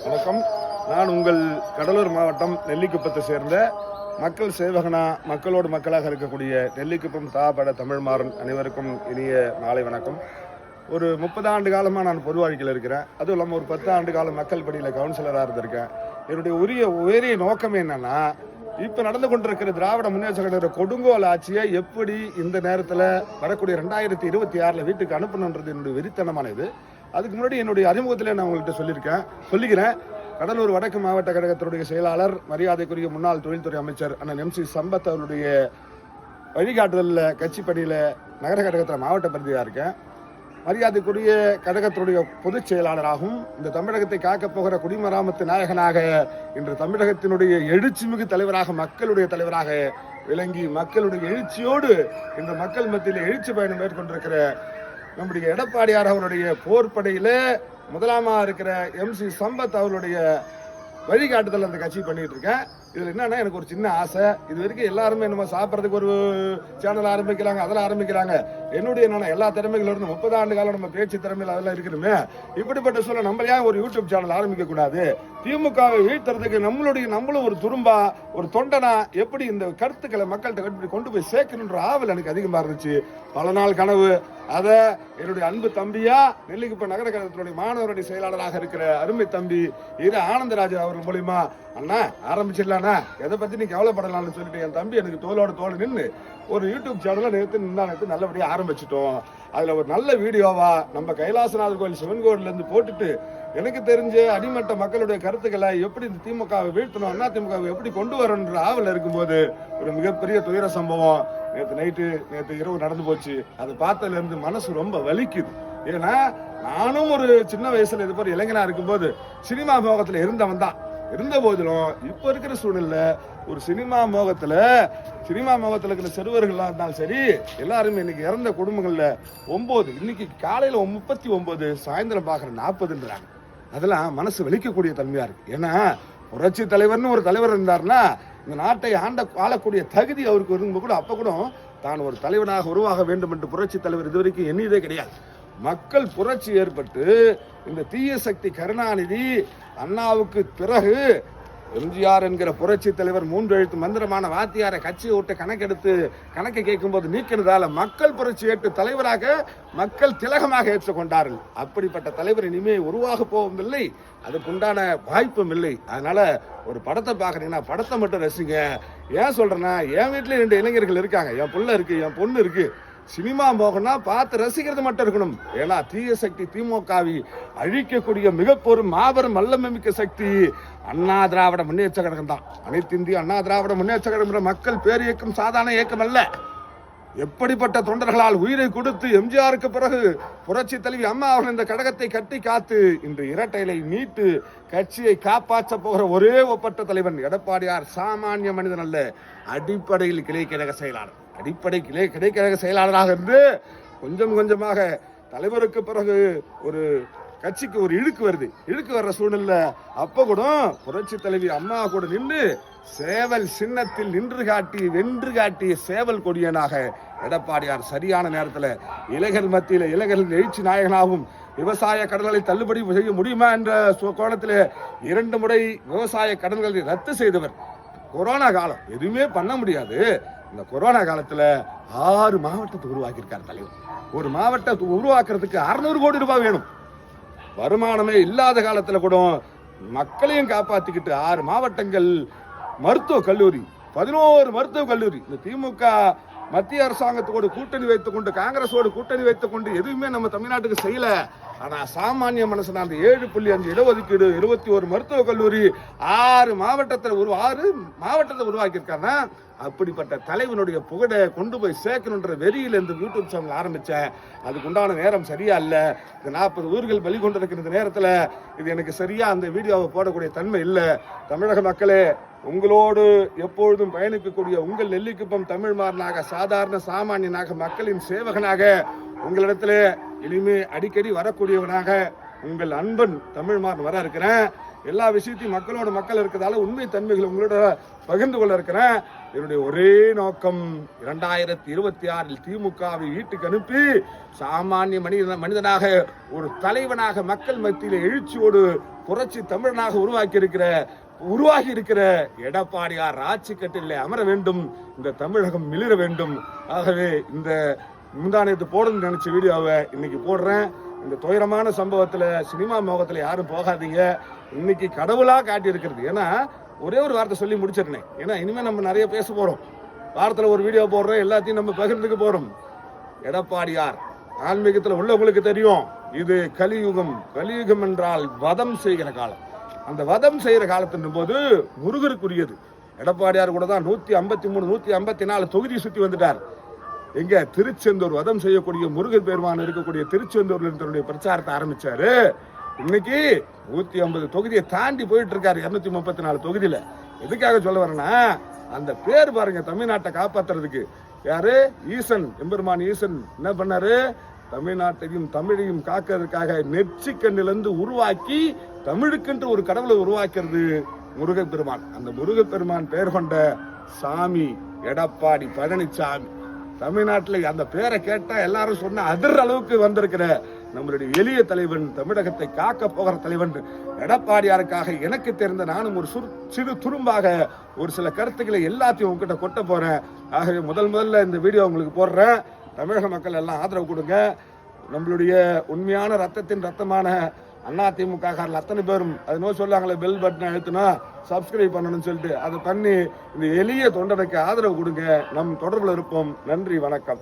வணக்கம். நான் உங்கள் கடலூர் மாவட்டம் நெல்லிக்குப்பத்தை சேர்ந்த மக்கள் சேவகனா, மக்களோடு மக்களாக இருக்கக்கூடிய நெல்லிக்குப்பம் தாபட தமிழ்மாறன் அனைவருக்கும் இனிய மாலை வணக்கம். ஒரு 30 ஆண்டு காலமாக நான் பொது வாழ்க்கையில் இருக்கிறேன். அதுவும் இல்லாமல் ஒரு 10 ஆண்டு காலம் மக்கள் பணியில் கவுன்சிலராக இருந்திருக்கேன். என்னுடைய உயரிய நோக்கம் என்னன்னா, இப்போ நடந்து கொண்டிருக்கிற திராவிட முன்னேற்ற கழக கொடுங்கோல் ஆட்சியை எப்படி இந்த நேரத்தில் வரக்கூடிய 2026 வீட்டுக்கு அனுப்பணுன்றது என்னுடைய வெறித்தனமான இது. அதுக்கு முன்னாடி என்னுடைய அறிமுகத்தில் நான் உங்கள்கிட்ட சொல்லிக்கிறேன். கடலூர் வடக்கு மாவட்ட கழகத்தினுடைய செயலாளர், மரியாதைக்குரிய முன்னாள் தொழில்துறை அமைச்சர் அண்ணன் MC சம்பத் அவருடைய வழிகாட்டுதலில் கட்சி பணியில் நகர கழகத்தில் மாவட்ட பிரதியாக இருக்கேன். மரியாதைக்குரிய கழகத்தினுடைய பொதுச் செயலாளராகவும் இந்த தமிழகத்தை காக்கப் போகிற குடிமராமத்து நாயகனாக இன்று தமிழகத்தினுடைய எழுச்சிமிகு தலைவராக, மக்களுடைய தலைவராக விளங்கி மக்களுடைய எழுச்சியோடு இந்த மக்கள் மத்தியில் எழுச்சி பயணம் மேற்கொண்டிருக்கிற நம்முடைய எடப்பாடியார் அவருடைய போர்ப்படையில முதலாமா இருக்கிற MC சம்பத் அவருடைய வழிகாட்டுதல் அந்த கட்சி பண்ணிட்டு இருக்கேன். இதுல என்னன்னா, எனக்கு ஒரு சின்ன ஆசை. இது வரைக்கும் எல்லாருமே நம்ம சாப்பிட்றதுக்கு ஒரு சேனல் ஆரம்பிக்கிறாங்க, அதெல்லாம் ஆரம்பிக்கிறாங்க. என்னுடைய எல்லா திறமைகளும் இருந்து 30 ஆண்டு காலம் நம்ம பேச்சு திறமையில் அதெல்லாம் இருக்கணுமே. இப்படிப்பட்ட சொல்ல நம்ம ஏன் ஒரு யூடியூப் சேனல் ஆரம்பிக்க கூடாது? திமுகவை வீழ்த்துறதுக்கு நம்மளும் ஒரு துரும்பா, ஒரு தொண்டனா எப்படி இந்த கருத்துக்களை மக்கள்கிட்ட கொண்டு போய் சேர்க்கணுன்ற ஆவல் எனக்கு அதிகமா இருந்துச்சு. பல நாள் கனவு. அதை என்னுடைய அன்பு தம்பியா நெல்லிக்குப்ப நகர கழகத்தினுடைய மாணவருடைய செயலாளராக இருக்கிற அருமை தம்பி ஆனந்தராஜ் அவர் மூலியமா, அண்ணா ஆரம்பிச்சிடலாண்ணா, எதை பத்தி நீ கவலைப்படலாம்னு சொல்லிட்டு என் தம்பி எனக்கு தோளோட தோல் நின்று ஒரு யூடியூப் சேனலை நேற்று நல்லபடியாக ஆரம்பிச்சிட்டோம். அதுல ஒரு நல்ல வீடியோவா நம்ம கைலாசநாதர் கோயில் சிவன் கோயில்ல இருந்து போட்டுட்டு எனக்கு தெரிஞ்ச அடிமட்ட மக்களுடைய கருத்துக்களை எப்படி இந்த திமுகவை வீழ்த்தணும், அண்ணா திமுகவை எப்படி கொண்டு வரணுன்ற ஆவல் இருக்கும்போது ஒரு மிகப்பெரிய துயர சம்பவம் நேற்று இரவு நடந்து போச்சு. அதை பார்த்ததுல இருந்து மனசு ரொம்ப வலிக்குது. ஏன்னா நானும் ஒரு சின்ன வயசுல இது போல இளைஞனா இருக்கும்போது சினிமா மோகத்துல இருந்த போதிலும் இப்ப இருக்கிற சூழ்நிலை ஒரு சினிமா மோகத்துல இருக்கிற சிறுவர்களா இருந்தாலும் சரி, எல்லாருமே இன்னைக்கு இறந்த குடும்பங்கள்ல 9, இன்னைக்கு காலையில 39, சாயந்தரம் பாக்குற 40ன்றாங்க. அதெல்லாம் மனசு வலிக்கக்கூடிய தன்மையா இருக்கு. ஏன்னா புரட்சி தலைவர்னு ஒரு தலைவர் இருந்தாருன்னா இந்த நாட்டை ஆளக்கூடிய தகுதி அவருக்கு இருக்கும் கூட, அப்ப கூட தான் ஒரு தலைவனாக உருவாக வேண்டும் என்று புரட்சி தலைவர் இதுவரைக்கும் எண்ணியதே கிடையாது. மக்கள் புரட்சி ஏற்பட்டு இந்த தீய சக்தி கருணாநிதி அண்ணாவுக்கு பிறகு MGR என்கிற புரட்சி தலைவர் 3 எழுத்து மந்திரமான வாத்தியாரை கட்சியை விட்டு கணக்கு கேட்கும்போது நீக்கினதால மக்கள் புரட்சி ஏற்று தலைவராக மக்கள் திலகமாக ஏற்றுக்கொண்டார்கள். அப்படிப்பட்ட தலைவர் இனிமே உருவாக போவதில்லை, அதுக்குண்டான வாய்ப்பும் இல்லை. அதனால ஒரு படத்தை பார்க்கறீங்கன்னா படத்தை மட்டும் ரசிங்க. ஏன் சொல்றேன்னா, என் வீட்டிலே 2 இளைஞர்கள் இருக்காங்க, என் புள்ள இருக்கு, என் பொண்ணு இருக்கு. சினிமா மோகனா பார்த்து ரசிக்கிறது மட்டும் இருக்கணும். ஏன்னா தீய சக்தி திமுகவை அழிக்கக்கூடிய மாபெரும் வல்லமைமிக்க சக்தி அண்ணா திராவிட முன்னேற்ற கழகம் தான். அனைத்து இந்திய அண்ணா திராவிட முன்னேற்ற கழகம் மக்கள் பேர் இயக்கம் சாதாரண இயக்கம் அல்ல. எப்படிப்பட்ட தொண்டர்களால் உயிரை கொடுத்து MGRக்கு பிறகு புரட்சி தலைவி அம்மா அவர்கள் இந்த கழகத்தை கட்டி காத்து இன்று இரட்டைலை மீட்டு கட்சியை காப்பாற்ற போகிற ஒரே ஒப்பற்ற தலைவன் எடப்பாடியார் சாமானிய மனிதன் அல்ல. அடிப்படையில் கிளைக்கழக செயலாளராக இருந்து கொஞ்சம் கொஞ்சமாக தலைவருக்கு பிறகு ஒரு கட்சிக்கு ஒரு இழுக்கு வர்ற சூழ்நிலை. அப்ப கூட புரட்சி தலைவி அம்மா கூட நின்று சேவல் சின்னத்தில் வென்று காட்டிய சேவல் கொடியனாக எடப்பாடியார் சரியான நேரத்தில் இளைஞர்கள் எழுச்சி நாயகனாகவும் விவசாய கடன்களை தள்ளுபடி செய்ய முடியுமா என்ற கோணத்தில் 2 முறை விவசாய கடன்களை ரத்து செய்தவர். கொரோனா காலம் எதுவுமே பண்ண முடியாது. இந்த கொரோனா காலத்துல 6 மாவட்டத்தை உருவாக்கியிருக்கார் தலைவர். ஒரு மாவட்டத்தை உருவாக்குறதுக்கு 600 கோடி ரூபாய் வேணும். வருமானமே இல்லாத காலத்துல கூட மக்களையும் காப்பாத்திக்கிட்டு 6 மாவட்டங்கள், மருத்துவ கல்லூரி, 11 மருத்துவ கல்லூரி. இந்த திமுக மத்திய அரசாங்கத்தோடு கூட்டணி வைத்துக் கொண்டு, காங்கிரஸோடு கூட்டணி வைத்துக் கொண்டு எதுவுமே நம்ம தமிழ்நாட்டுக்கு செய்யல. ஆனா சாமானிய மனுஷன் அந்த 7.5 இடஒதுக்கீடு, 21 மருத்துவ கல்லூரி, 6 மாவட்டத்தை உருவாக்கியிருக்காங்க. அப்படிப்பட்ட தலைவனுடைய புகழை கொண்டு போய் சேர்க்கணுன்ற வெறியில் இந்த யூடியூப் சேனல் ஆரம்பிச்சேன். அதுக்கு உண்டான நேரம் சரியா இல்ல. இந்த 40 ஊர்கள் பலி கொண்டிருக்கிற இந்த நேரத்துல இது எனக்கு சரியா அந்த வீடியோவை போடக்கூடிய தன்மை இல்லை. தமிழக மக்களே, உங்களோடு எப்பொழுதும் பயணிக்கக்கூடிய உங்கள் நெல்லிக்குப்பம் தமிழ்மாறனாக, சாதாரண சாமானியனாக, மக்களின் சேவகனாக, உங்களிடத்துல இனிமே அடிக்கடி வரக்கூடியவனாக உங்கள் அன்பன் தமிழ்மாறன் வர இருக்கிறேன். எல்லா விஷயத்தையும் மக்களோட மக்கள் இருக்கிறதால உண்மை தன்மைகள் உங்களோட பகிர்ந்து கொள்ள இருக்கிறேன். என்னுடைய ஒரே நோக்கம் 2026 திமுகவை வீட்டுக்கு அனுப்பி சாமானிய மனிதனாக ஒரு தலைவனாக மக்கள் மத்தியில் எழுச்சியோடு புரட்சி தமிழனாக உருவாகி இருக்கிற எடப்பாடியார் ஆட்சி கட்டிலே அமர வேண்டும். இந்த தமிழகம் மிளிர வேண்டும். ஆகவே இந்த முந்தானத்து போடணும்னு நினைச்ச வீடியோவை இன்னைக்கு போடுறேன். இந்த துயரமான சம்பவத்துல சினிமா மோகத்துல யாரும் போகாதீங்க. இன்னைக்கு கடவுளா காட்டி இருக்கிறது. ஏன்னா ஒரே ஒரு வார்த்தை சொல்லி முடிச்சிருந்தேன். ஏன்னா இனிமே நம்ம நிறைய பேச போறோம். வாரத்துல ஒரு வீடியோ போடுறோம், எல்லாத்தையும் நம்ம பகிர்ந்துக்க போறோம். எடப்பாடியார் ஆன்மீகத்துல உள்ளவங்களுக்கு தெரியும், இது கலியுகம். கலியுகம் என்றால் வதம் செய்கிற காலம். அந்த வதம் செய்கிற காலத்தின் போது முருகருக்குரியது. எடப்பாடியார் கூட தான் 153 154 தொகுதி சுத்தி வந்துட்டார். எங்க திருச்செந்தூர் வதம் செய்யக்கூடிய முருகன் பெருமான் இருக்கக்கூடிய திருச்செந்தூர்ல தன்னுடைய பிரச்சாரத்தை ஆரம்பிச்சாரு. இன்னைக்கு 150 தொகுதியை தாண்டி போயிட்டு இருக்காரு. 234 தொகுதியில. எதுக்காக சொல்ல வரேன்னா, அந்த பேர் பாருங்க, தமிழ்நாட்டை காப்பாத்துறதுக்கு யாரு? ஈசன், எம்பெருமான் ஈசன் என்ன பண்ணாரு? தமிழ்நாட்டையும் தமிழையும் காக்கிறதுக்காக நெற்றிக்கண்ணிலிருந்து உருவாக்கி தமிழுக்கென்று ஒரு கடவுளை உருவாக்குறது முருகப்பெருமான். அந்த முருகப்பெருமான் பெயர் கொண்ட சாமி எடப்பாடி பழனிசாமி. தமிழ்நாட்டில் அந்த பேரை கேட்டா எல்லாரும் சொன்ன அதிர் அளவுக்கு வந்திருக்கிற நம்மளுடைய எளிய தலைவன், தமிழகத்தை காக்க போகிற தலைவன் எடப்பாடியாருக்காக எனக்கு தெரிந்த நானும் ஒரு சிறு துரும்பாக ஒரு சில கருத்துக்களை எல்லாத்தையும் உங்ககிட்ட கொட்ட போறேன். ஆகவே முதல்ல இந்த வீடியோ உங்களுக்கு போடுறேன். தமிழக மக்கள் எல்லாம் ஆதரவு கொடுங்க. நம்மளுடைய உண்மையான ரத்தத்தின் ரத்தமான அதிமுக அத்தனை பேரும் அது நோய் சொல்லாங்களே, பெல் பட்டன் அழுத்தினா சப்ஸ்கிரைப் பண்ணணும்னு சொல்லிட்டு அதை பண்ணி இந்த எளிய தொண்டனுக்கு ஆதரவு கொடுங்க. நம் தொடர்பில் இருப்போம். நன்றி, வணக்கம்.